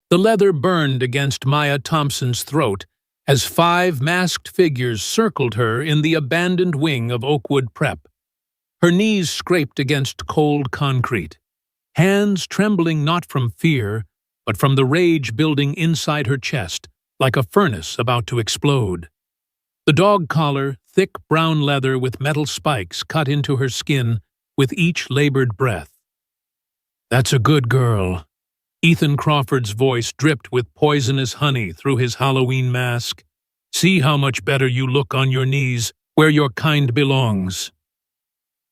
The leather burned against Maya Thompson's throat as 5 masked figures circled her in the abandoned wing of Oakwood Prep. Her knees scraped against cold concrete, hands trembling not from fear, but from the rage building inside her chest, like a furnace about to explode. The dog collar, thick brown leather with metal spikes cut into her skin with each labored breath. "That's a good girl." Ethan Crawford's voice dripped with poisonous honey through his Halloween mask. "See how much better you look on your knees, where your kind belongs."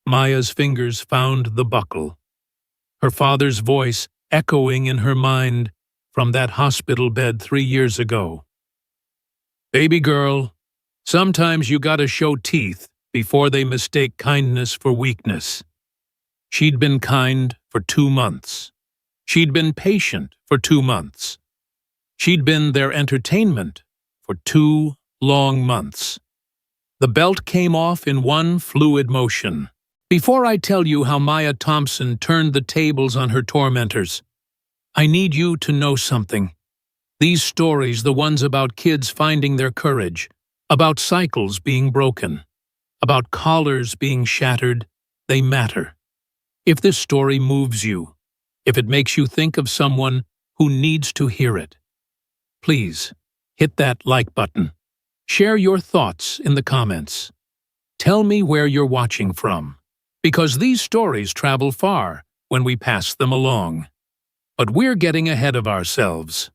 Maya's fingers found the buckle, her father's voice echoing in her mind from that hospital bed 3 years ago. "Baby girl, sometimes you gotta show teeth before they mistake kindness for weakness." She'd been kind for 2 months. She'd been patient for 2 months. She'd been their entertainment for 2 long months. The belt came off in one fluid motion. Before I tell you how Maya Thompson turned the tables on her tormentors, I need you to know something. These stories, the ones about kids finding their courage, about cycles being broken, about collars being shattered, they matter. If this story moves you, if it makes you think of someone who needs to hear it, please hit that like button. Share your thoughts in the comments. Tell me where you're watching from, because these stories travel far when we pass them along. But we're getting ahead of ourselves.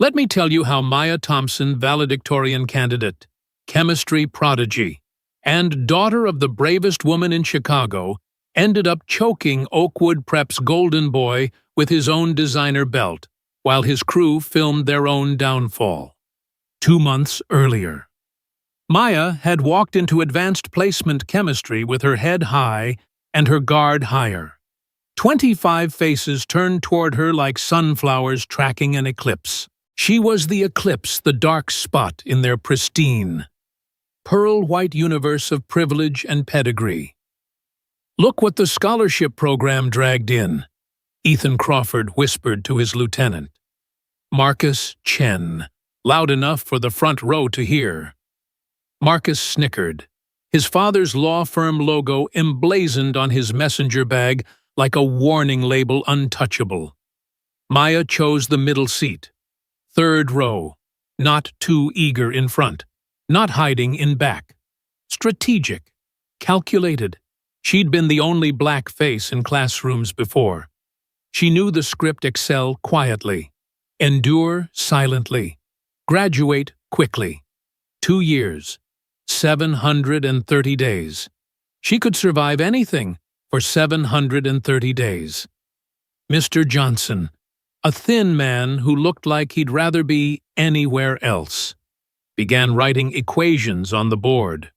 Let me tell you how Maya Thompson, valedictorian candidate, chemistry prodigy, and daughter of the bravest woman in Chicago, ended up choking Oakwood Prep's golden boy with his own designer belt, while his crew filmed their own downfall. 2 months earlier, Maya had walked into advanced placement chemistry with her head high and her guard higher. 25 faces turned toward her like sunflowers tracking an eclipse. She was the eclipse, the dark spot in their pristine, pearl-white universe of privilege and pedigree. "Look what the scholarship program dragged in," Ethan Crawford whispered to his lieutenant, Marcus Chen, loud enough for the front row to hear. Marcus snickered, his father's law firm logo emblazoned on his messenger bag like a warning label untouchable. Maya chose the middle seat, 3rd row, not too eager in front, not hiding in back. Strategic, calculated. She'd been the only black face in classrooms before. She knew the script: excel quietly, endure silently, graduate quickly. 2 years, 730 days. She could survive anything for 730 days. Mr. Johnson, a thin man who looked like he'd rather be anywhere else, began writing equations on the board.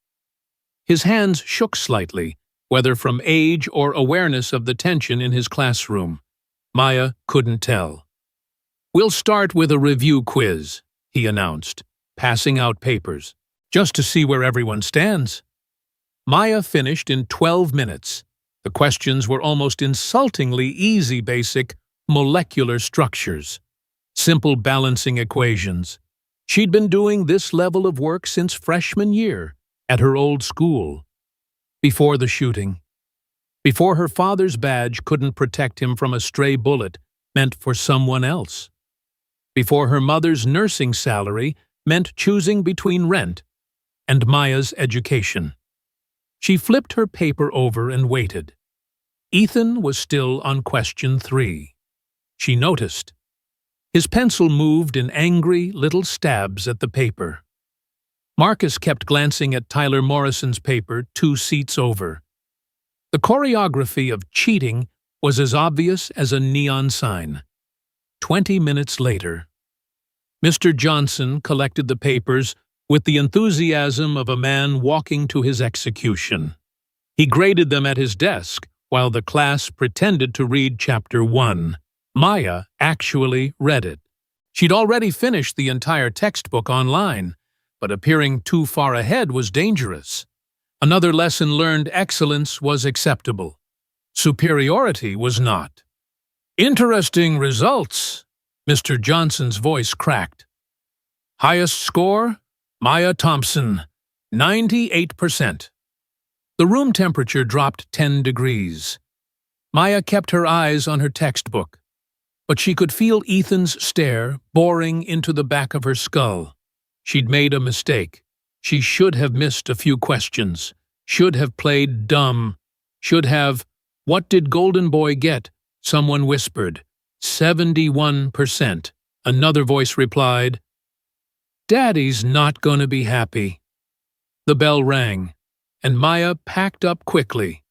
His hands shook slightly, whether from age or awareness of the tension in his classroom. Maya couldn't tell. "We'll start with a review quiz," he announced, passing out papers, "just to see where everyone stands." Maya finished in 12 minutes. The questions were almost insultingly easy: basic molecular structures, simple balancing equations. She'd been doing this level of work since freshman year at her old school. Before the shooting, before her father's badge couldn't protect him from a stray bullet meant for someone else, before her mother's nursing salary meant choosing between rent and Maya's education. She flipped her paper over and waited. Ethan was still on question 3. She noticed. His pencil moved in angry little stabs at the paper. Marcus kept glancing at Tyler Morrison's paper 2 seats over. The choreography of cheating was as obvious as a neon sign. 20 minutes later, Mr. Johnson collected the papers with the enthusiasm of a man walking to his execution. He graded them at his desk while the class pretended to read Chapter 1. Maya actually read it. She'd already finished the entire textbook online, but appearing too far ahead was dangerous. Another lesson learned: excellence was acceptable. Superiority was not. "Interesting results," Mr. Johnson's voice cracked. Highest score? Maya Thompson, 98%. The room temperature dropped 10 degrees. Maya kept her eyes on her textbook, but she could feel Ethan's stare boring into the back of her skull. She'd made a mistake. She should have missed a few questions, should have played dumb, should have— What did Golden Boy get? Someone whispered. 71%. Another voice replied, Daddy's not gonna be happy. The bell rang, and Maya packed up quickly.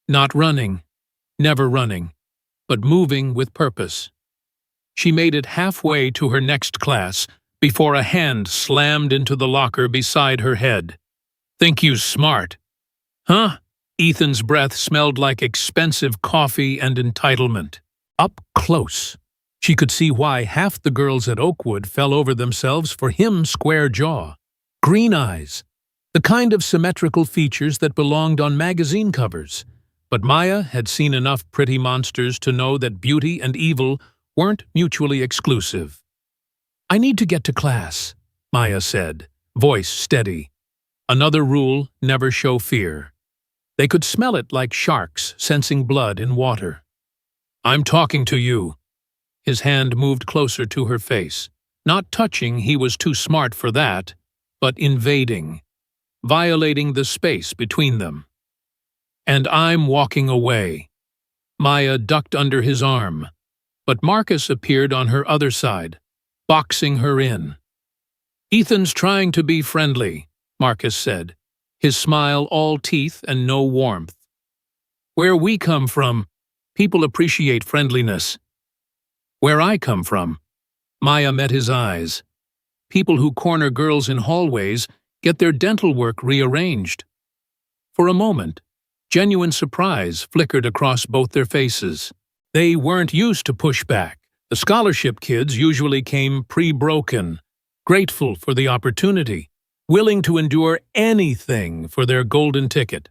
Not running, never running, but moving with purpose. She made it halfway to her next class before a hand slammed into the locker beside her head. Think you smart? Huh? Ethan's breath smelled like expensive coffee and entitlement. Up close, she could see why half the girls at Oakwood fell over themselves for him. Square jaw, green eyes, the kind of symmetrical features that belonged on magazine covers. But Maya had seen enough pretty monsters to know that beauty and evil weren't mutually exclusive. I need to get to class, Maya said, voice steady. Another rule: never show fear. They could smell it like sharks sensing blood in water. I'm talking to you. His hand moved closer to her face. Not touching, he was too smart for that, but invading, violating the space between them. And I'm walking away. Maya ducked under his arm, but Marcus appeared on her other side, boxing her in. Ethan's trying to be friendly, Marcus said, his smile all teeth and no warmth. Where we come from, people appreciate friendliness. Where I come from, Maya met his eyes. People who corner girls in hallways get their dental work rearranged. For a moment, genuine surprise flickered across both their faces. They weren't used to pushback. The scholarship kids usually came pre-broken, grateful for the opportunity, willing to endure anything for their golden ticket.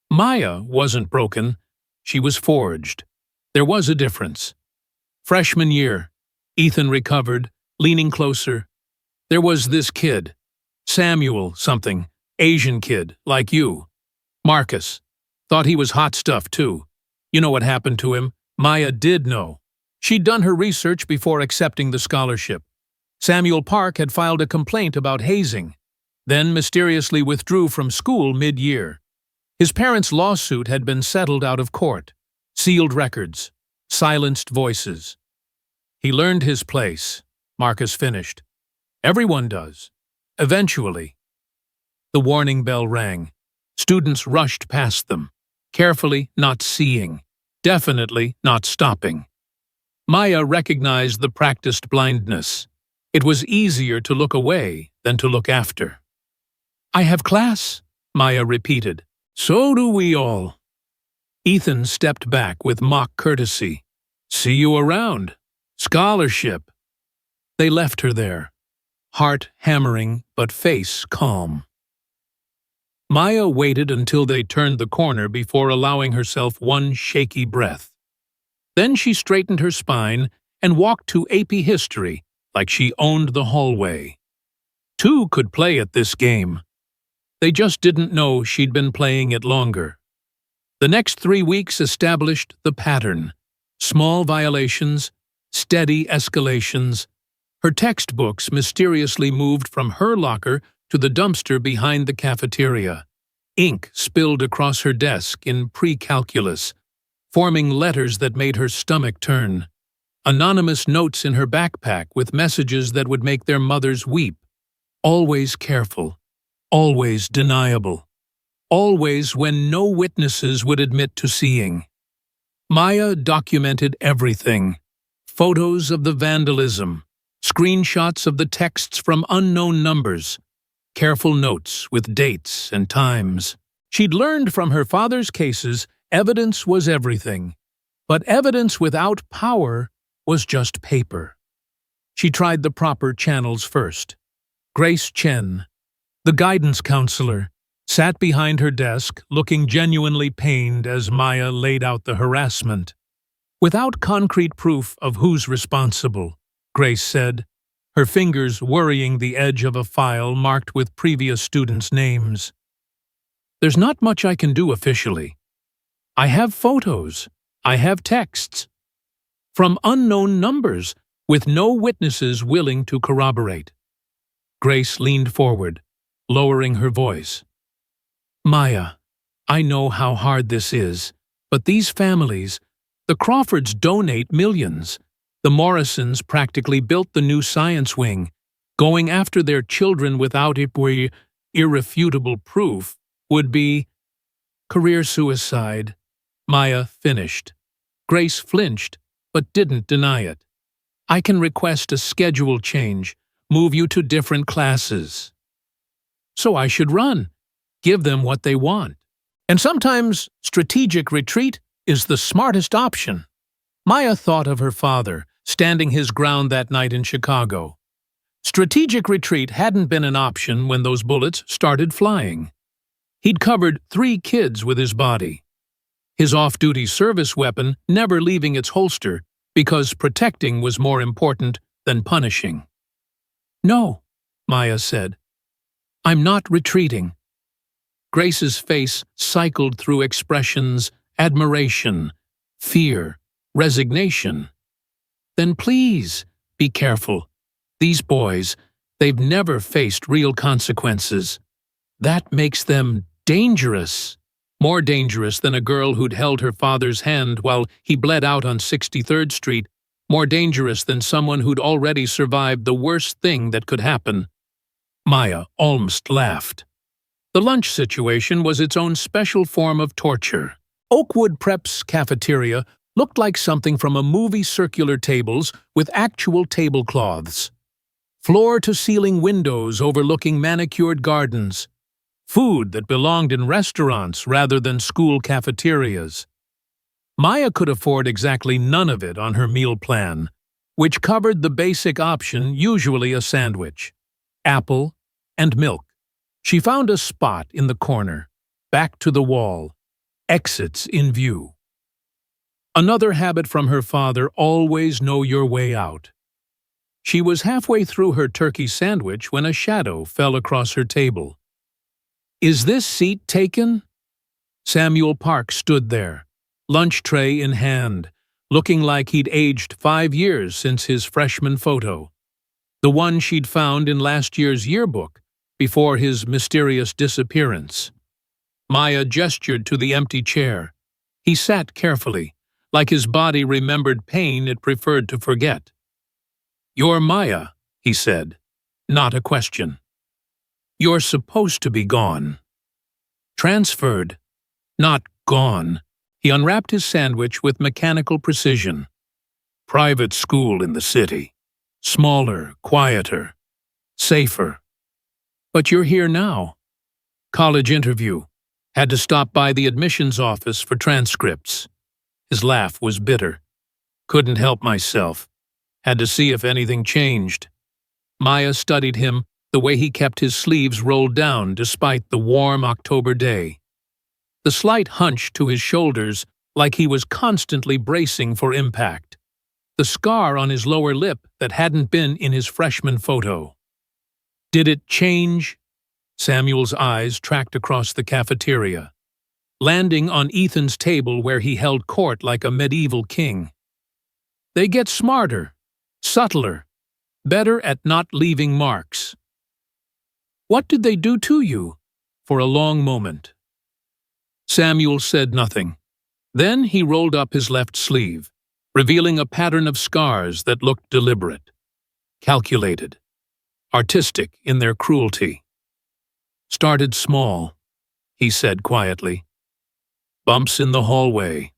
Maya wasn't broken. She was forged. There was a difference. Freshman year, Ethan recovered, leaning closer. There was this kid, Samuel something, Asian kid, like you. Marcus. Thought he was hot stuff, too. You know what happened to him? Maya did know. She'd done her research before accepting the scholarship. Samuel Park had filed a complaint about hazing, then mysteriously withdrew from school mid-year. His parents' lawsuit had been settled out of court. Sealed records, silenced voices. He learned his place, Marcus finished. Everyone does. Eventually. The warning bell rang. Students rushed past them, carefully not seeing, definitely not stopping. Maya recognized the practiced blindness. It was easier to look away than to look after. I have class, Maya repeated. So do we all. Ethan stepped back with mock courtesy. See you around. Scholarship. They left her there, heart hammering but face calm. Maya waited until they turned the corner before allowing herself one shaky breath. Then she straightened her spine and walked to AP History like she owned the hallway. Two could play at this game. They just didn't know she'd been playing it longer. The next 3 weeks established the pattern. Small violations, steady escalations. Her textbooks mysteriously moved from her locker to the dumpster behind the cafeteria. Ink spilled across her desk in pre-calculus, forming letters that made her stomach turn. Anonymous notes in her backpack with messages that would make their mothers weep. Always careful. Always deniable. Always when no witnesses would admit to seeing. Maya documented everything. Photos of the vandalism, screenshots of the texts from unknown numbers, careful notes with dates and times. She'd learned from her father's cases evidence was everything, but evidence without power was just paper. She tried the proper channels first. Grace Chen, the guidance counselor, sat behind her desk looking genuinely pained as Maya laid out the harassment. Without concrete proof of who's responsible, Grace said, her fingers worrying the edge of a file marked with previous students' names. There's not much I can do officially. I have photos. I have texts. From unknown numbers, with no witnesses willing to corroborate. Grace leaned forward, lowering her voice. Maya, I know how hard this is, but these families, the Crawfords donate millions. The Morrisons practically built the new science wing. Going after their children without irrefutable proof would be career suicide. Maya finished. Grace flinched, but didn't deny it. I can request a schedule change, move you to different classes. So I should run, give them what they want. And sometimes strategic retreat is the smartest option. Maya thought of her father, standing his ground that night in Chicago. Strategic retreat hadn't been an option when those bullets started flying. He'd covered 3 kids with his body. His off-duty service weapon never leaving its holster because protecting was more important than punishing. No, Maya said. I'm not retreating. Grace's face cycled through expressions: admiration, fear, resignation. Then please, be careful. These boys, they've never faced real consequences. That makes them dangerous. More dangerous than a girl who'd held her father's hand while he bled out on 63rd Street. More dangerous than someone who'd already survived the worst thing that could happen. Maya almost laughed. The lunch situation was its own special form of torture. Oakwood Prep's cafeteria looked like something from a movie: circular tables with actual tablecloths. Floor-to-ceiling windows overlooking manicured gardens. Food that belonged in restaurants rather than school cafeterias. Maya could afford exactly none of it on her meal plan, which covered the basic option, usually a sandwich, apple, and milk. She found a spot in the corner, back to the wall, exits in view. Another habit from her father: always know your way out. She was halfway through her turkey sandwich when a shadow fell across her table. Is this seat taken? Samuel Park stood there, lunch tray in hand, looking like he'd aged 5 years since his freshman photo. The one she'd found in last year's yearbook, before his mysterious disappearance. Maya gestured to the empty chair. He sat carefully, like his body remembered pain it preferred to forget. You're Maya, he said, not a question. You're supposed to be gone. Transferred, not gone. He unwrapped his sandwich with mechanical precision. Private school in the city. Smaller, quieter, safer. But you're here now. College interview. Had to stop by the admissions office for transcripts. His laugh was bitter. Couldn't help myself. Had to see if anything changed. Maya studied him, the way he kept his sleeves rolled down despite the warm October day. The slight hunch to his shoulders, like he was constantly bracing for impact. The scar on his lower lip that hadn't been in his freshman photo. Did it change? Samuel's eyes tracked across the cafeteria, landing on Ethan's table where he held court like a medieval king. They get smarter, subtler, better at not leaving marks. What did they do to you? For a long moment. Samuel said nothing. Then he rolled up his left sleeve, revealing a pattern of scars that looked deliberate, calculated, artistic in their cruelty. Started small, he said quietly. Bumps in the hallway.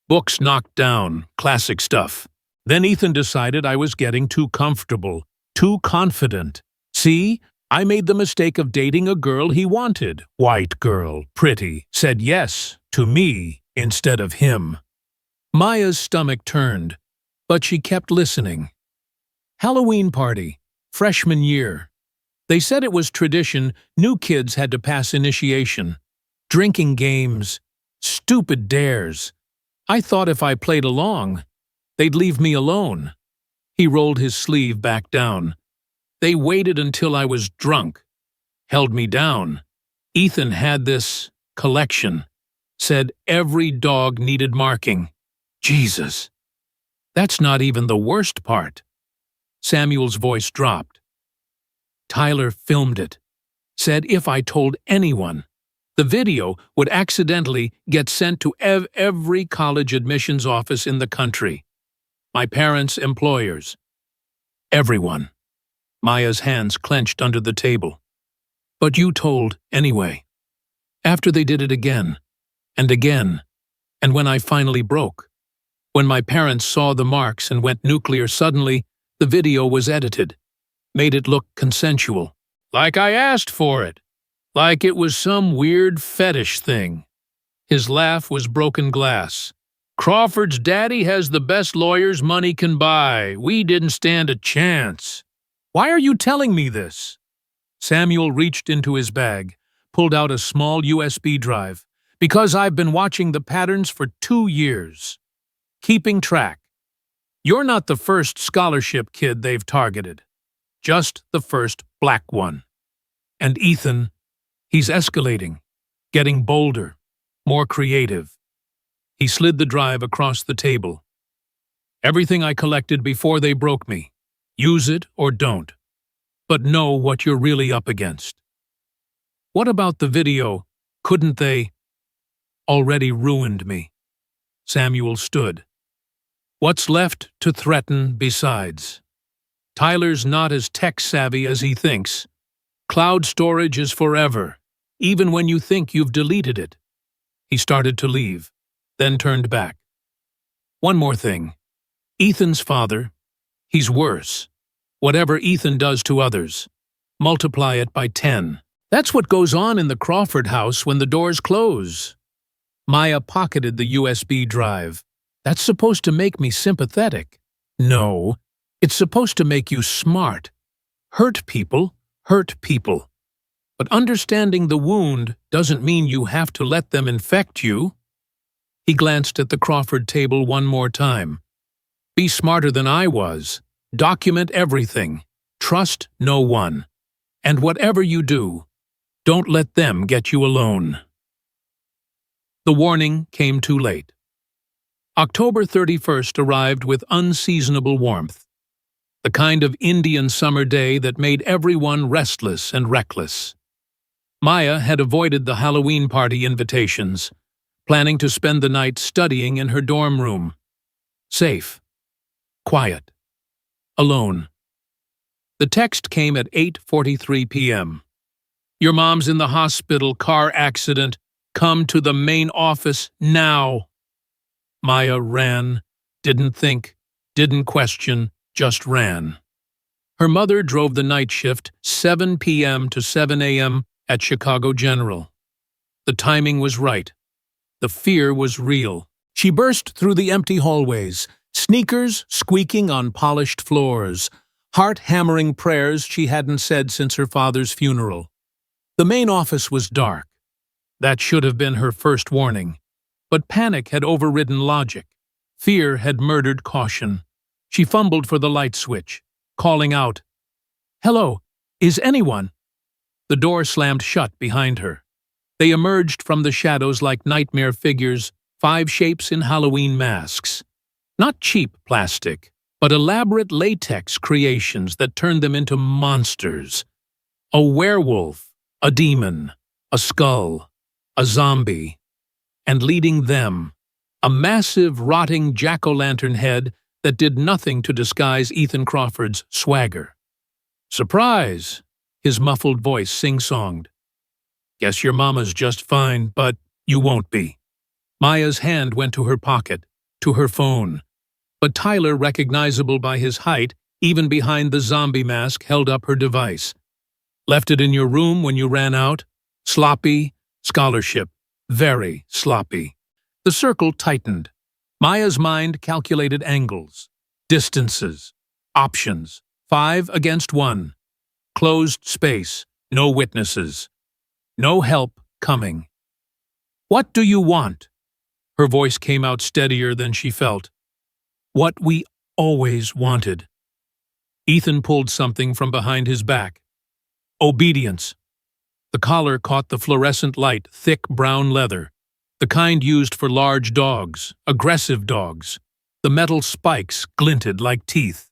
Books knocked down, classic stuff. Then Ethan decided I was getting too comfortable, too confident. See, I made the mistake of dating a girl he wanted. White girl, pretty, said yes to me instead of him. Maya's stomach turned, but she kept listening. Halloween party, freshman year. They said it was tradition, new kids had to pass initiation. Drinking games, stupid dares. I thought if I played along, they'd leave me alone. He rolled his sleeve back down. They waited until I was drunk. Held me down. Ethan had this collection. Said every dog needed marking. Jesus. That's not even the worst part. Samuel's voice dropped. Tyler filmed it. Said if I told anyone, the video would accidentally get sent to every college admissions office in the country. My parents' employers. Everyone. Maya's hands clenched under the table. But you told anyway. After they did it again, and again, and when I finally broke. When my parents saw the marks and went nuclear suddenly, the video was edited. Made it look consensual. Like I asked for it. Like it was some weird fetish thing. His laugh was broken glass. Crawford's daddy has the best lawyers money can buy. We didn't stand a chance. Why are you telling me this? Samuel reached into his bag, pulled out a small USB drive. Because I've been watching the patterns for 2 years. Keeping track. You're not the first scholarship kid they've targeted. Just the first black one. And Ethan, he's escalating, getting bolder, more creative. He slid the drive across the table. Everything I collected before they broke me. Use it or don't. But know what you're really up against. What about the video? Couldn't they? Already ruined me. Samuel stood. What's left to threaten besides? Tyler's not as tech-savvy as he thinks. Cloud storage is forever, even when you think you've deleted it. He started to leave, then turned back. One more thing. Ethan's father, he's worse. Whatever Ethan does to others, multiply it by 10. That's what goes on in the Crawford house when the doors close. Maya pocketed the USB drive. That's supposed to make me sympathetic. No, it's supposed to make you smart. Hurt people. But understanding the wound doesn't mean you have to let them infect you. He glanced at the Crawford table one more time. Be smarter than I was. Document everything. Trust no one. And whatever you do, don't let them get you alone. The warning came too late. October 31st arrived with unseasonable warmth. The kind of Indian summer day that made everyone restless and reckless. Maya had avoided the Halloween party invitations, planning to spend the night studying in her dorm room. Safe. Quiet. Alone. The text came at 8:43 p.m. Your mom's in the hospital, car accident. Come to the main office now. Maya ran, didn't think, didn't question, just ran. Her mother drove the night shift 7 p.m. to 7 a.m. at Chicago General. The timing was right. The fear was real. She burst through the empty hallways, sneakers squeaking on polished floors, heart-hammering prayers she hadn't said since her father's funeral. The main office was dark. That should have been her first warning. But panic had overridden logic. Fear had murdered caution. She fumbled for the light switch, calling out, "Hello, is anyone?" The door slammed shut behind her. They emerged from the shadows like nightmare figures, 5 shapes in Halloween masks. Not cheap plastic, but elaborate latex creations that turned them into monsters. A werewolf, a demon, a skull, a zombie, and leading them, a massive, rotting jack-o'-lantern head that did nothing to disguise Ethan Crawford's swagger. Surprise! His muffled voice sing-songed. Guess your mama's just fine, but you won't be. Maya's hand went to her pocket, to her phone. But Tyler, recognizable by his height, even behind the zombie mask, held up her device. Left it in your room when you ran out? Sloppy? Scholarship. Very sloppy. The circle tightened. Maya's mind calculated angles, distances, options. 5 against 1. Closed space. No witnesses. No help coming. What do you want? Her voice came out steadier than she felt. What we always wanted. Ethan pulled something from behind his back. Obedience. The collar caught the fluorescent light, thick brown leather, the kind used for large dogs, aggressive dogs. The metal spikes glinted like teeth.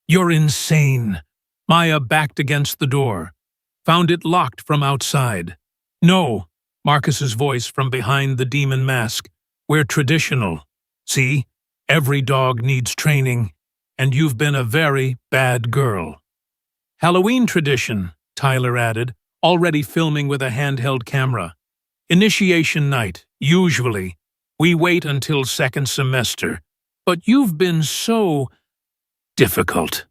You're insane. Maya backed against the door, found it locked from outside. No, Marcus's voice from behind the demon mask. We're traditional. See, every dog needs training, and you've been a very bad girl. Halloween tradition, Tyler added, already filming with a handheld camera. Initiation night, usually. We wait until second semester. But you've been so difficult.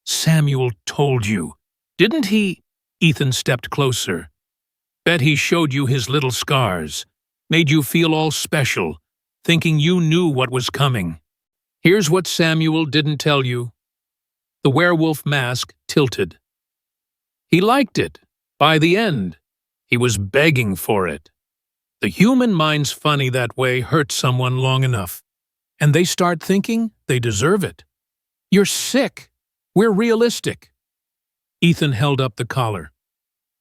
Samuel told you, didn't he? Ethan stepped closer. Bet he showed you his little scars, made you feel all special, thinking you knew what was coming. Here's what Samuel didn't tell you. The werewolf mask tilted. He liked it. By the end, he was begging for it. The human mind's funny that way hurts someone long enough, and they start thinking they deserve it. You're sick. We're realistic. Ethan held up the collar.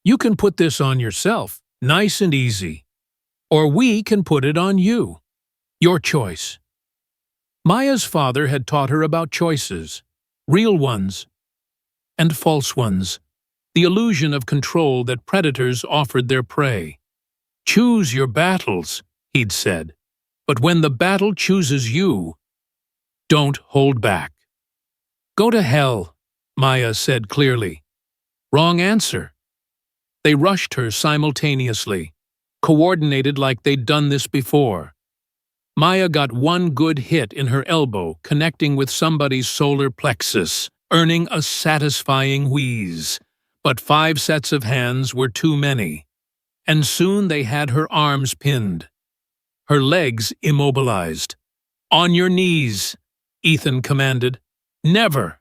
You can put this on yourself, nice and easy. Or we can put it on you. Your choice. Maya's father had taught her about choices, real ones and false ones, the illusion of control that predators offered their prey. Choose your battles, he'd said, but when the battle chooses you, don't hold back. Go to hell, Maya said clearly. Wrong answer. They rushed her simultaneously, coordinated like they'd done this before. Maya got one good hit in her elbow, connecting with somebody's solar plexus, earning a satisfying wheeze. But 5 sets of hands were too many, and soon they had her arms pinned, her legs immobilized. On your knees, Ethan commanded. Never.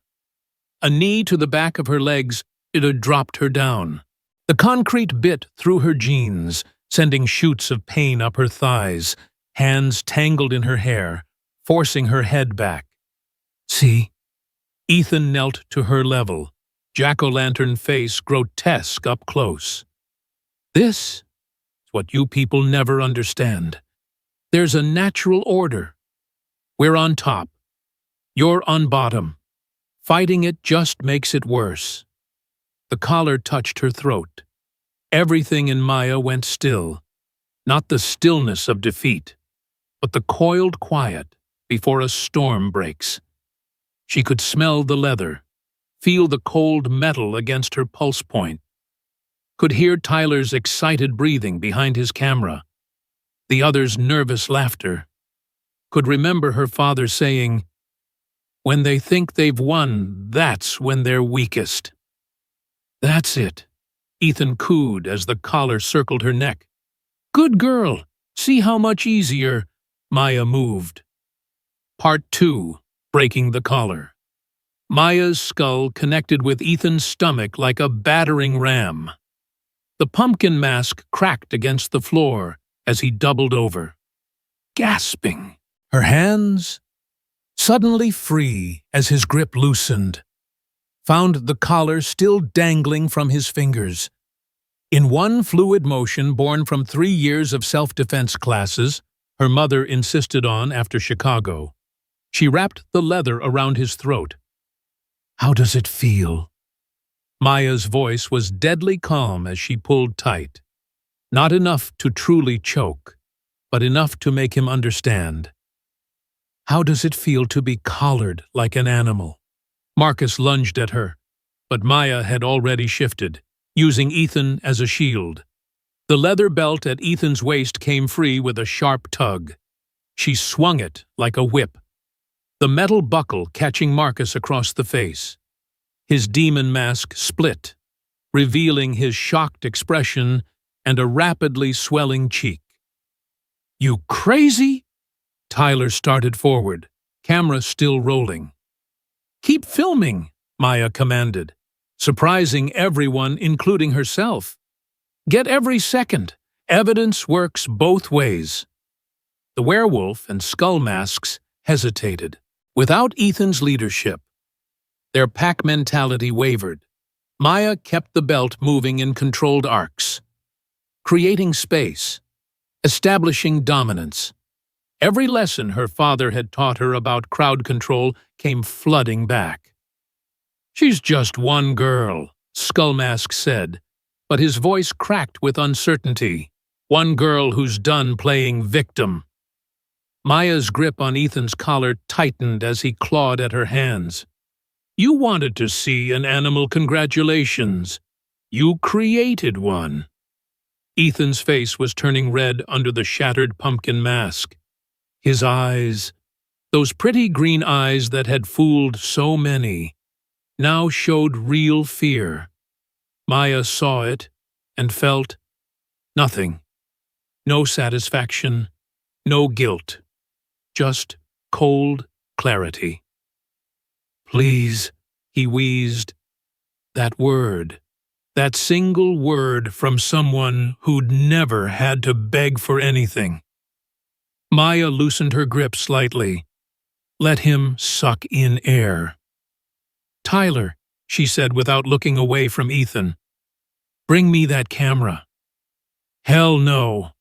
A knee to the back of her legs, it had dropped her down. The concrete bit through her jeans, sending shoots of pain up her thighs, hands tangled in her hair, forcing her head back. See? Ethan knelt to her level, jack-o'-lantern face grotesque up close. This is what you people never understand. There's a natural order. We're on top. You're on bottom. Fighting it just makes it worse. The collar touched her throat. Everything in Maya went still. Not the stillness of defeat, but the coiled quiet before a storm breaks. She could smell the leather, feel the cold metal against her pulse point, could hear Tyler's excited breathing behind his camera, the other's nervous laughter, could remember her father saying, when they think they've won, that's when they're weakest. That's it, Ethan cooed as the collar circled her neck. Good girl, see how much easier. Maya moved. Part 2, breaking the collar. Maya's skull connected with Ethan's stomach like a battering ram. The pumpkin mask cracked against the floor as he doubled over. Gasping, her hands suddenly free as his grip loosened, found the collar still dangling from his fingers. In one fluid motion born from 3 years of self-defense classes her mother insisted on after Chicago, she wrapped the leather around his throat. How does it feel? Maya's voice was deadly calm as she pulled tight. Not enough to truly choke, but enough to make him understand. How does it feel to be collared like an animal? Marcus lunged at her, but Maya had already shifted, using Ethan as a shield. The leather belt at Ethan's waist came free with a sharp tug. She swung it like a whip, the metal buckle catching Marcus across the face. His demon mask split, revealing his shocked expression and a rapidly swelling cheek. You crazy? Tyler started forward, camera still rolling. Keep filming, Maya commanded, surprising everyone, including herself. Get every second. Evidence works both ways. The werewolf and skull masks hesitated. Without Ethan's leadership, Their pack mentality wavered. Maya kept the belt moving in controlled arcs, creating space, establishing dominance. Every lesson her father had taught her about crowd control came flooding back. "She's just one girl," Skullmask said, but his voice cracked with uncertainty. "One girl who's done playing victim." Maya's grip on Ethan's collar tightened as he clawed at her hands. "You wanted to see an animal congratulations. You created one." Ethan's face was turning red under the shattered pumpkin mask. His eyes, those pretty green eyes that had fooled so many, now showed real fear. Maya saw it and felt nothing. No satisfaction, no guilt, just cold clarity. "Please," he wheezed. That word, that single word from someone who'd never had to beg for anything. Maya loosened her grip slightly. Let him suck in air. "Tyler," she said without looking away from Ethan, "bring me that camera." "Hell no."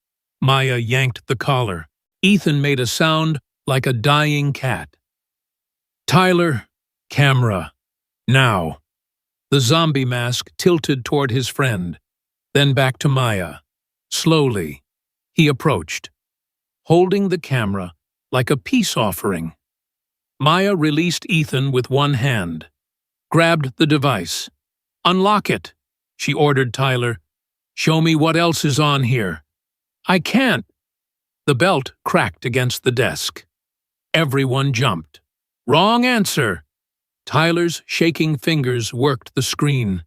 Maya yanked the collar. Ethan made a sound like a dying cat. "Tyler, camera. Now." The zombie mask tilted toward his friend, then back to Maya. Slowly, he approached, holding the camera like a peace offering. Maya released Ethan with one hand, grabbed the device. "Unlock it," she ordered Tyler. "Show me what else is on here." "I can't." The belt cracked against the desk. Everyone jumped. "Wrong answer." Tyler's shaking fingers worked the screen.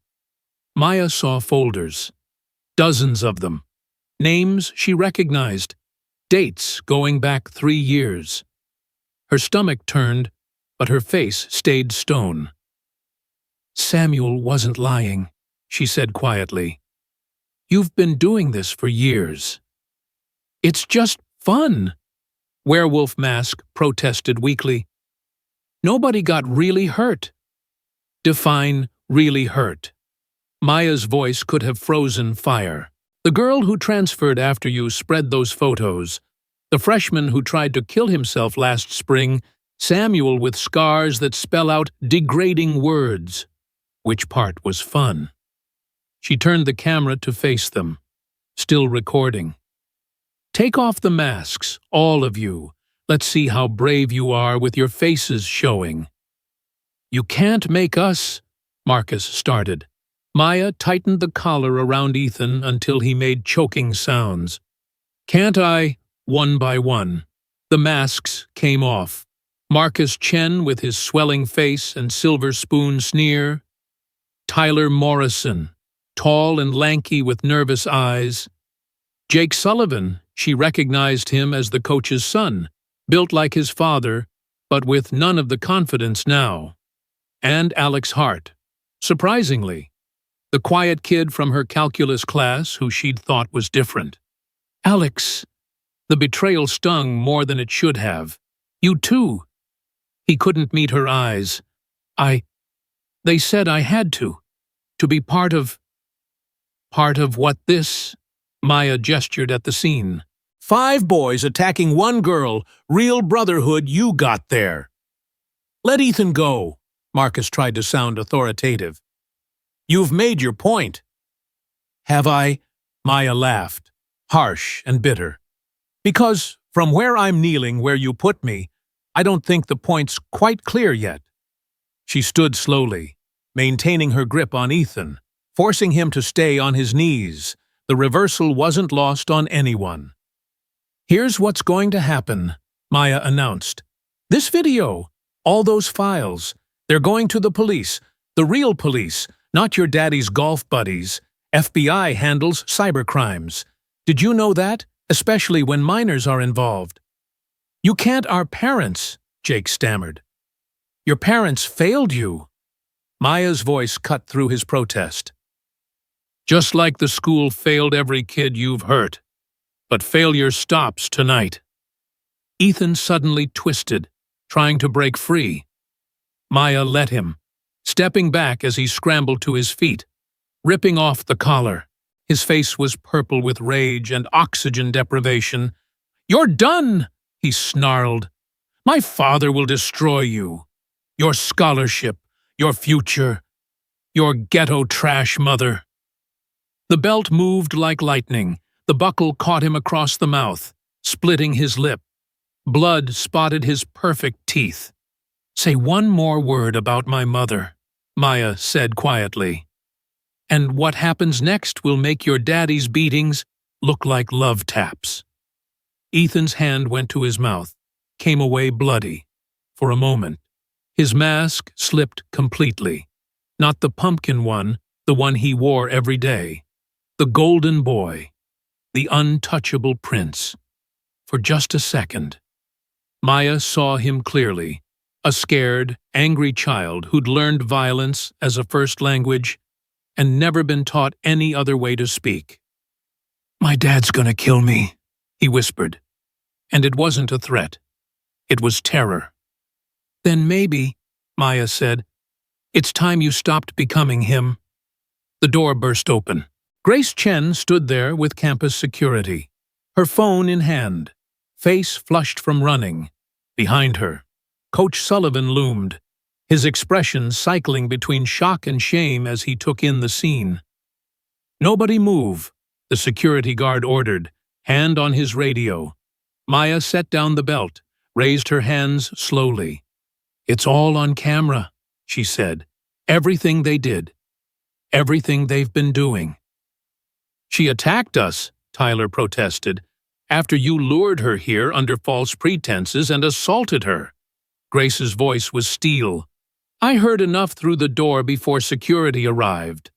Maya saw folders, dozens of them. Names she recognized, dates going back 3 years. Her stomach turned, but her face stayed stone. "Samuel wasn't lying," she said quietly. "You've been doing this for years." "It's just fun," Werewolf Mask protested weakly. "Nobody got really hurt." Define really hurt. Maya's voice could have frozen fire. "The girl who transferred after you spread those photos. The freshman who tried to kill himself last spring. Samuel with scars that spell out degrading words. Which part was fun?" She turned the camera to face them, still recording. "Take off the masks, all of you. Let's see how brave you are with your faces showing." "You can't make us," Marcus started. Maya tightened the collar around Ethan until he made choking sounds. "Can't I?" One by one. The masks came off. Marcus Chen with his swelling face and silver spoon sneer. Tyler Morrison, tall and lanky with nervous eyes. Jake Sullivan, she recognized him as the coach's son, built like his father, but with none of the confidence now. And Alex Hart, surprisingly, the quiet kid from her calculus class who she'd thought was different. "Alex," the betrayal stung more than it should have. "You too." He couldn't meet her eyes. They said I had to be part of what this?" Maya gestured at the scene. "5 boys attacking 1 girl, real brotherhood you got there." "Let Ethan go," Marcus tried to sound authoritative. "You've made your point." "Have I?" Maya laughed, harsh and bitter. "Because from where I'm kneeling where you put me, I don't think the point's quite clear yet." She stood slowly, maintaining her grip on Ethan, forcing him to stay on his knees. The reversal wasn't lost on anyone. "Here's what's going to happen," Maya announced. "This video, all those files, they're going to the police, the real police, not your daddy's golf buddies. FBI handles cybercrimes. Did you know that? Especially when minors are involved." "You can't. Our parents," Jake stammered. "Your parents failed you." Maya's voice cut through his protest. "Just like the school failed every kid you've hurt. But failure stops tonight." Ethan suddenly twisted, trying to break free. Maya let him. stepping back as he scrambled to his feet, ripping off the collar. His face was purple with rage and oxygen deprivation. "You're done!" he snarled. "My father will destroy you. Your scholarship, your future, your ghetto trash mother." The belt moved like lightning. The buckle caught him across the mouth, splitting his lip. Blood spotted his perfect teeth. "Say one more word about my mother," Maya said quietly. "And what happens next will make your daddy's beatings look like love taps." Ethan's hand went to his mouth, came away bloody. For a moment, his mask slipped completely. Not the pumpkin one, the one he wore every day. The golden boy, the untouchable prince. For just a second, Maya saw him clearly, a scared, angry child who'd learned violence as a first language and never been taught any other way to speak. "My dad's gonna kill me," he whispered. And it wasn't a threat. It was terror. "Then maybe," Maya said, "it's time you stopped becoming him." The door burst open. Grace Chen stood there with campus security, her phone in hand, face flushed from running. Behind her, Coach Sullivan loomed, his expression cycling between shock and shame as he took in the scene. "Nobody move," the security guard ordered, hand on his radio. Maya set down the belt, raised her hands slowly. "It's all on camera," she said. "Everything they did. Everything they've been doing." "She attacked us," Tyler protested, "after you lured her here under false pretenses and assaulted her." Grace's voice was steel. "I heard enough through the door before security arrived."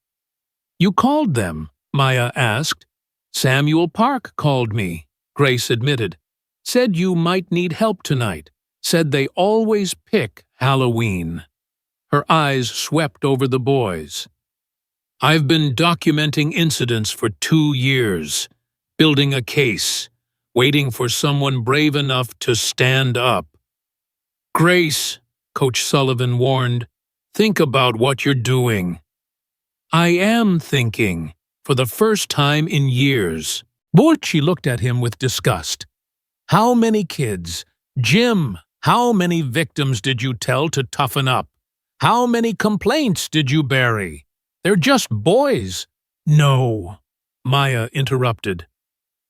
"You called them?" Maya asked. "Samuel Park called me," Grace admitted. "Said you might need help tonight. Said they always pick Halloween." Her eyes swept over the boys. "I've been documenting incidents for 2 years, building a case, waiting for someone brave enough to stand up." "Grace," Coach Sullivan warned, "think about what you're doing." "I am thinking, for the first time in years." She looked at him with disgust. "How many kids? Jim, how many victims did you tell to toughen up? How many complaints did you bury? They're just boys." "No," Maya interrupted.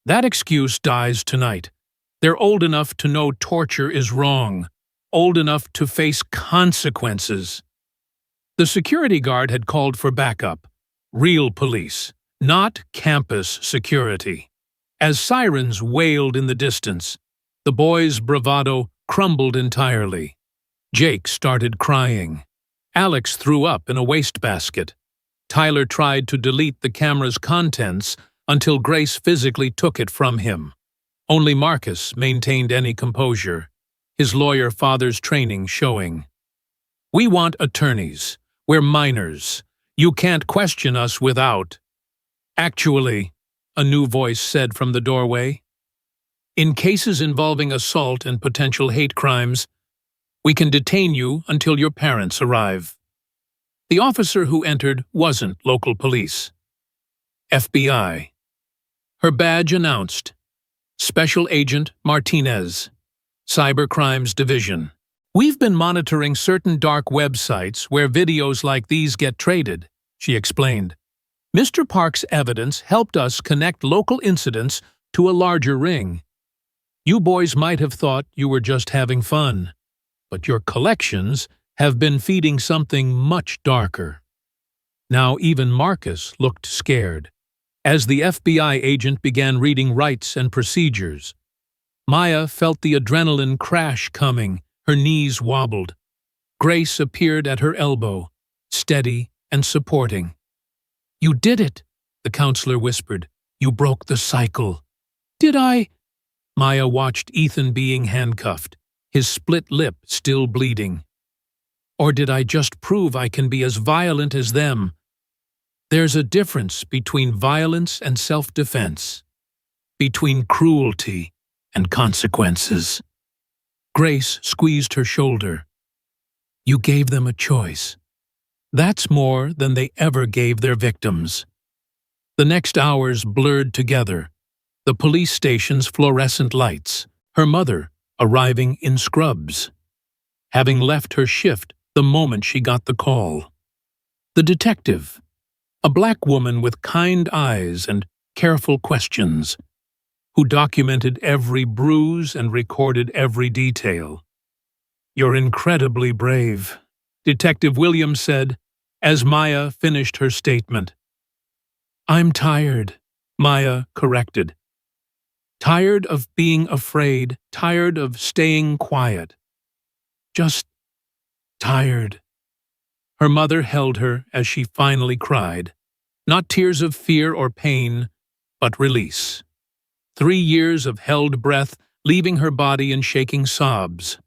"That excuse dies tonight. They're old enough to know torture is wrong, old enough to face consequences." The security guard had called for backup. Real police, not campus security. As sirens wailed in the distance, the boys' bravado crumbled entirely. Jake started crying. Alex threw up in a wastebasket. Tyler tried to delete the camera's contents until Grace physically took it from him. Only Marcus maintained any composure, his lawyer father's training showing. "We want attorneys. We're minors. You can't question us without." "Actually," a new voice said from the doorway, "in cases involving assault and potential hate crimes, we can detain you until your parents arrive." The officer who entered wasn't local police. FBI. Her badge announced, Special Agent Martinez, Cybercrimes Division. "We've been monitoring certain dark websites where videos like these get traded," she explained. "Mr. Park's evidence helped us connect local incidents to a larger ring. You boys might have thought you were just having fun, but your collections have been feeding something much darker." Now even Marcus looked scared. As the FBI agent began reading rights and procedures, Maya felt the adrenaline crash coming. Her knees wobbled. Grace appeared at her elbow, steady and supporting. "You did it," the counselor whispered. "You broke the cycle." "Did I?" Maya watched Ethan being handcuffed, his split lip still bleeding. "Or did I just prove I can be as violent as them?" There's a difference between violence and self-defense, between cruelty and consequences. Grace squeezed her shoulder. "You gave them a choice. That's more than they ever gave their victims. The next hours blurred together, the police station's fluorescent lights, her mother arriving in scrubs, having left her shift the moment she got the call. The detective, a black woman with kind eyes and careful questions, who documented every bruise and recorded every detail. "You're incredibly brave," Detective Williams said as Maya finished her statement. "I'm tired," Maya corrected. "Tired of being afraid, tired of staying quiet. Just tired." Her mother held her as she finally cried. Not tears of fear or pain, but release. 3 years of held breath, leaving her body in shaking sobs.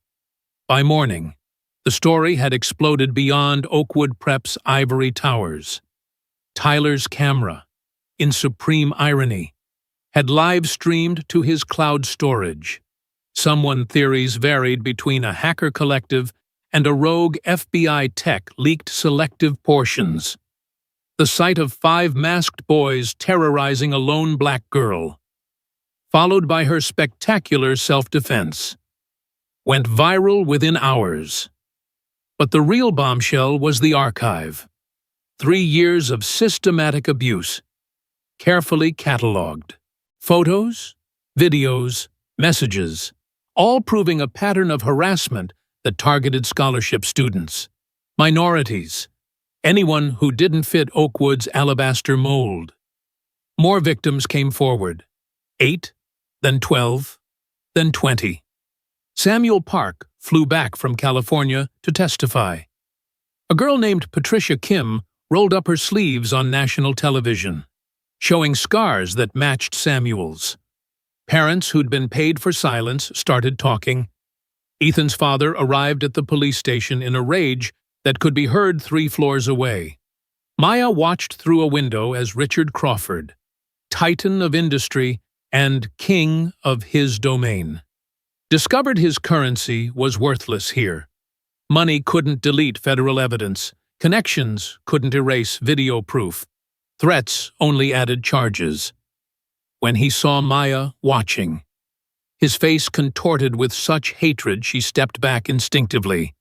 By morning, the story had exploded beyond Oakwood Prep's ivory towers. Tyler's camera, in supreme irony, had live-streamed to his cloud storage. Someone theories varied between a hacker collective and a rogue FBI tech leaked selective portions. The sight of 5 masked boys terrorizing a lone black girl, followed by her spectacular self-defense, went viral within hours. But the real bombshell was the archive. 3 years of systematic abuse, carefully catalogued. Photos, videos, messages, all proving a pattern of harassment that targeted scholarship students, minorities, anyone who didn't fit Oakwood's alabaster mold. More victims came forward. 8, then 12, then 20. Samuel Park flew back from California to testify. A girl named Patricia Kim rolled up her sleeves on national television, showing scars that matched Samuel's. Parents who'd been paid for silence started talking. Ethan's father arrived at the police station in a rage that could be heard 3 floors away. Maya watched through a window as Richard Crawford, titan of industry and king of his domain, discovered his currency was worthless here. Money couldn't delete federal evidence. Connections couldn't erase video proof. Threats only added charges. When he saw Maya watching, his face contorted with such hatred she stepped back instinctively.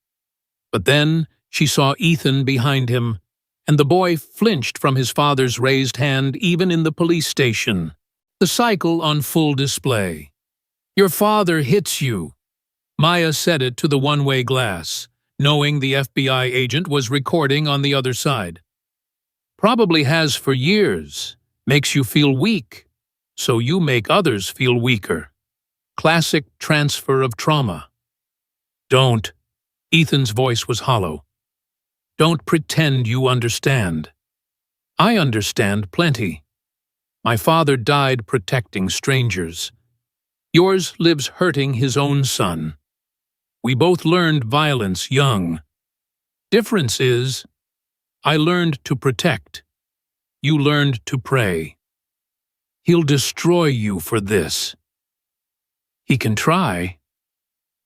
But then she saw Ethan behind him, and the boy flinched from his father's raised hand even in the police station. The cycle on full display. "Your father hits you." Maya said it to the one-way glass, knowing the FBI agent was recording on the other side. "Probably has for years. Makes you feel weak, so you make others feel weaker. Classic transfer of trauma." "Don't." Ethan's voice was hollow. "Don't pretend you understand. I understand plenty. My father died protecting strangers. Yours lives hurting his own son. We both learned violence young. Difference is, I learned to protect. You learned to pray. He'll destroy you for this." "He can try."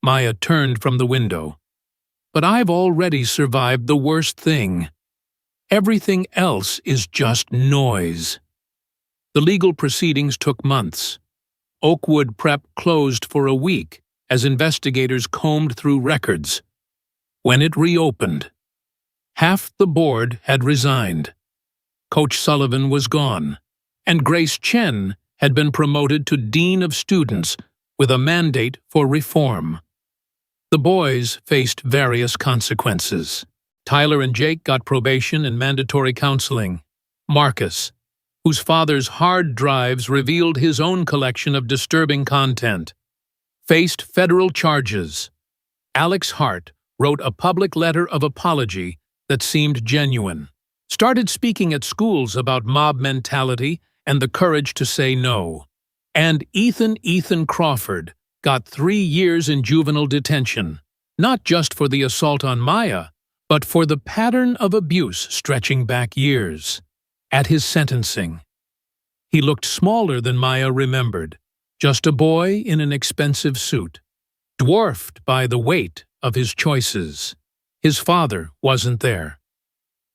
Maya turned from the window. "But I've already survived the worst thing. Everything else is just noise." The legal proceedings took months. Oakwood Prep closed for a week as investigators combed through records. When it reopened, half the board had resigned. Coach Sullivan was gone, and Grace Chen had been promoted to Dean of Students with a mandate for reform. The boys faced various consequences. Tyler and Jake got probation and mandatory counseling. Marcus, whose father's hard drives revealed his own collection of disturbing content, faced federal charges. Alex Hart wrote a public letter of apology that seemed genuine, started speaking at schools about mob mentality and the courage to say no. And Ethan Crawford got 3 years in juvenile detention, not just for the assault on Maya, but for the pattern of abuse stretching back years. At his sentencing, he looked smaller than Maya remembered, just a boy in an expensive suit, dwarfed by the weight of his choices. His father wasn't there.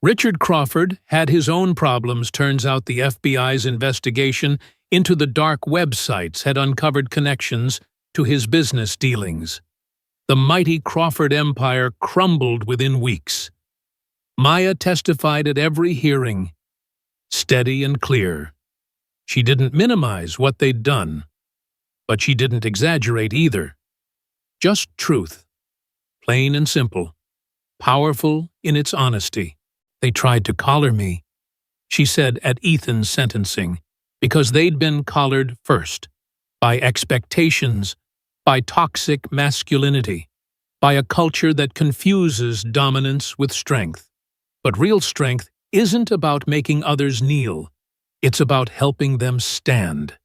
Richard Crawford had his own problems. Turns out the FBI's investigation into the dark websites had uncovered connections to his business dealings. The mighty Crawford empire crumbled within weeks. Maya testified at every hearing, steady and clear. She didn't minimize what they'd done, but she didn't exaggerate either. Just truth, plain and simple, powerful in its honesty. They tried to collar me, she said at Ethan's sentencing, because they'd been collared first, by expectations, by toxic masculinity, by a culture that confuses dominance with strength. But real strength isn't about making others kneel, it's about helping them stand.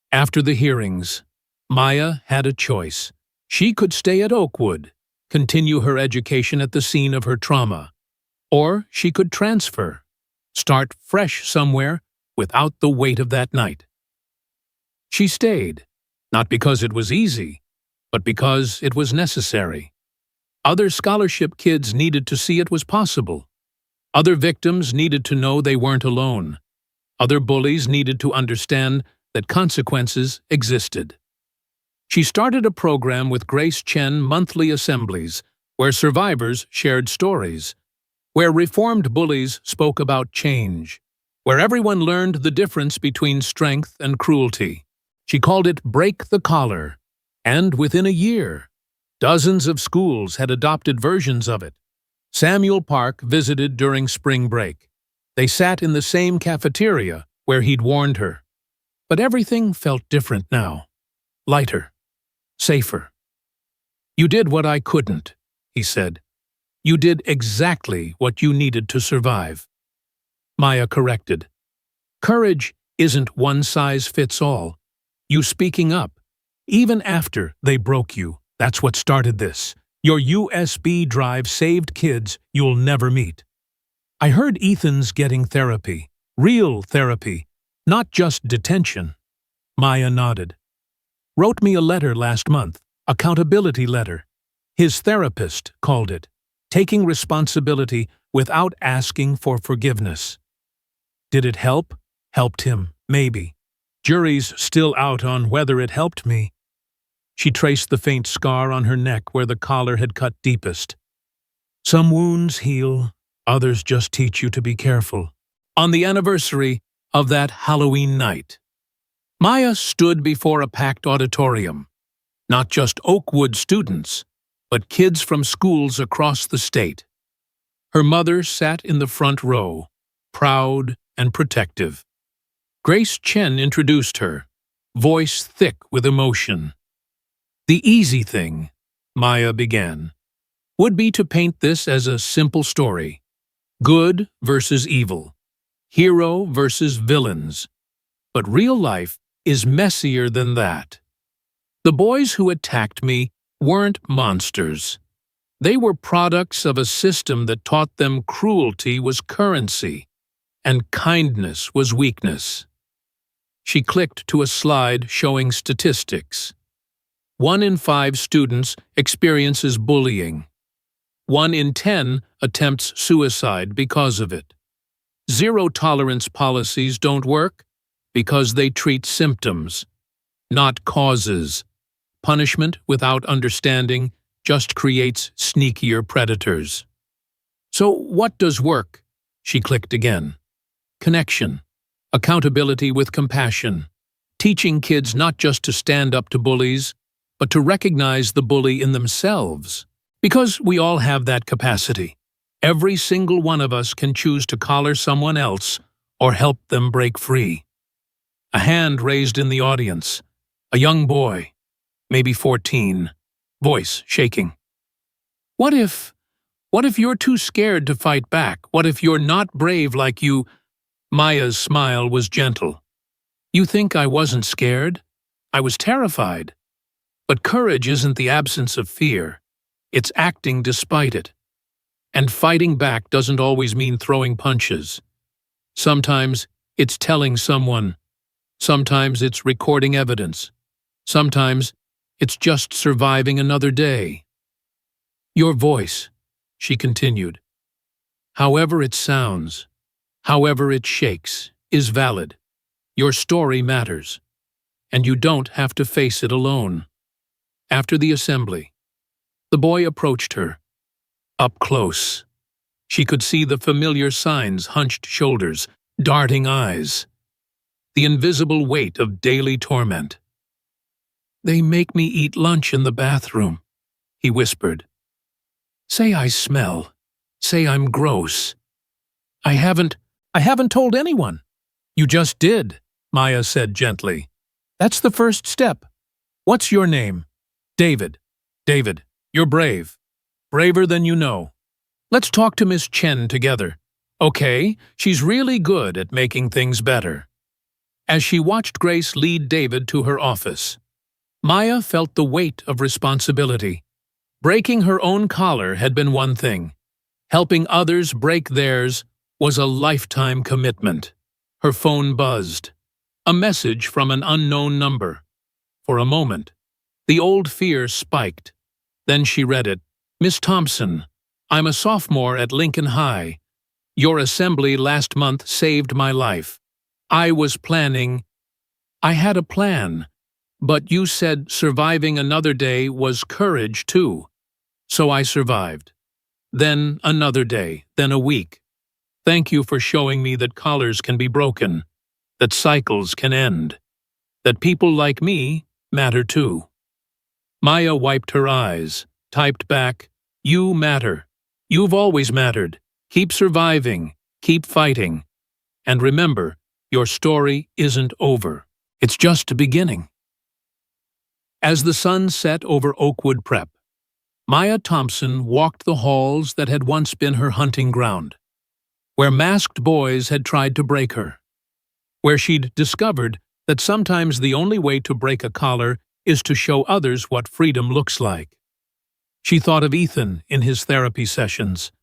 After the hearings, Maya had a choice. She could stay at Oakwood, continue her education at the scene of her trauma, or she could transfer, start fresh somewhere without the weight of that night. She stayed, not because it was easy, but because it was necessary. Other scholarship kids needed to see it was possible. Other victims needed to know they weren't alone. Other bullies needed to understand that consequences existed. She started a program with Grace Chen monthly assemblies where survivors shared stories, where reformed bullies spoke about change, where everyone learned the difference between strength and cruelty. She called it Break the Collar, and within a year, dozens of schools had adopted versions of it. Samuel Park visited during spring break. They sat in the same cafeteria where he'd warned her. But everything felt different now. Lighter. Safer. "You did what I couldn't," he said. "You did exactly what you needed to survive." Maya corrected. "Courage isn't one size fits all. You speaking up, even after they broke you, that's what started this. Your USB drive saved kids you'll never meet." "I heard Ethan's getting therapy. Real therapy. Not just detention." Maya nodded. "Wrote me a letter last month. Accountability letter. His therapist called it. Taking responsibility without asking for forgiveness." "Did it help?" "Helped him, maybe. Jury's still out on whether it helped me." She traced the faint scar on her neck where the collar had cut deepest. "Some wounds heal, others just teach you to be careful." On the anniversary of that Halloween night, Maya stood before a packed auditorium. Not just Oakwood students, but kids from schools across the state. Her mother sat in the front row, proud and protective. Grace Chen introduced her, voice thick with emotion. "The easy thing," Maya began, "would be to paint this as a simple story. Good versus evil. Hero versus villains. But real life is messier than that. The boys who attacked me weren't monsters. They were products of a system that taught them cruelty was currency, and kindness was weakness." She clicked to a slide showing statistics. 1 in 5 students experiences bullying. 1 in 10 attempts suicide because of it. Zero-tolerance policies don't work because they treat symptoms, not causes. Punishment without understanding just creates sneakier predators. "So what does work?" She clicked again. "Connection. Accountability with compassion. Teaching kids not just to stand up to bullies, but to recognize the bully in themselves. Because we all have that capacity. Every single one of us can choose to collar someone else or help them break free." A hand raised in the audience. A young boy, maybe 14, voice shaking. What if you're too scared to fight back? What if you're not brave like you?" Maya's smile was gentle. "You think I wasn't scared? I was terrified. But courage isn't the absence of fear. It's acting despite it. And fighting back doesn't always mean throwing punches. Sometimes it's telling someone. Sometimes it's recording evidence. Sometimes it's just surviving another day." "Your voice," she continued. However it sounds, however it shakes, is valid. Your story matters, and you don't have to face it alone. After the assembly, the boy approached her. Up close, she could see the familiar signs: hunched shoulders, darting eyes, the invisible weight of daily torment. "They make me eat lunch in the bathroom," he whispered. "Say I smell. Say I'm gross. I haven't told anyone." "You just did," Maya said gently. "That's the first step. What's your name?" "David." "David, you're brave. Braver than you know. Let's talk to Miss Chen together. Okay, she's really good at making things better." As she watched Grace lead David to her office, Maya felt the weight of responsibility. Breaking her own collar had been one thing. Helping others break theirs was a lifetime commitment. Her phone buzzed. A message from an unknown number. For a moment, the old fear spiked. Then she read it. "Miss Thompson, I'm a sophomore at Lincoln High. Your assembly last month saved my life. I had a plan, but you said surviving another day was courage too. So I survived. Then another day, then a week. Thank you for showing me that collars can be broken, that cycles can end, that people like me matter too." Maya wiped her eyes, typed back, "You matter. You've always mattered. Keep surviving, keep fighting. And remember, your story isn't over. It's just beginning." As the sun set over Oakwood Prep, Maya Thompson walked the halls that had once been her hunting ground, where masked boys had tried to break her, where she'd discovered that sometimes the only way to break a collar is to show others what freedom looks like. She thought of Ethan in his therapy sessions,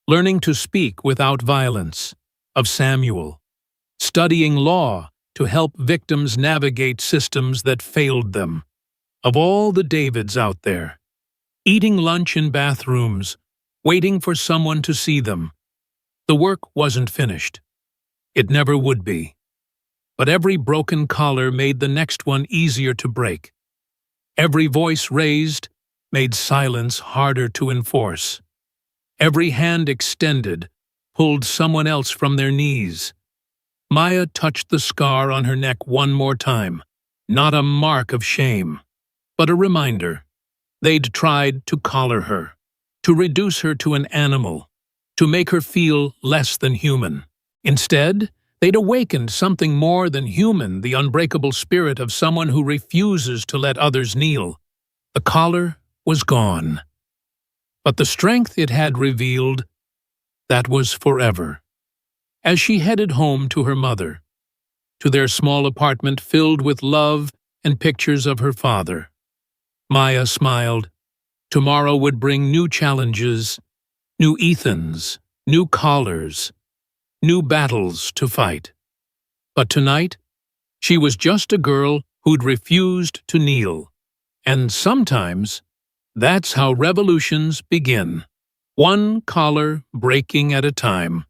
learning to speak without violence, of Samuel, studying law to help victims navigate systems that failed them, of all the Davids out there, eating lunch in bathrooms, waiting for someone to see them. The work wasn't finished. It never would be. But every broken collar made the next one easier to break. Every voice raised made silence harder to enforce. Every hand extended pulled someone else from their knees. Maya touched the scar on her neck one more time. Not a mark of shame, but a reminder. They'd tried to collar her, to reduce her to an animal, to make her feel less than human. Instead, they'd awakened something more than human, the unbreakable spirit of someone who refuses to let others kneel. The collar was gone. But the strength it had revealed, that was forever. As she headed home to her mother, to their small apartment filled with love and pictures of her father, Maya smiled. Tomorrow would bring new challenges, new Ethans, new collars, new battles to fight. But tonight, she was just a girl who'd refused to kneel. And sometimes, that's how revolutions begin. One collar breaking at a time.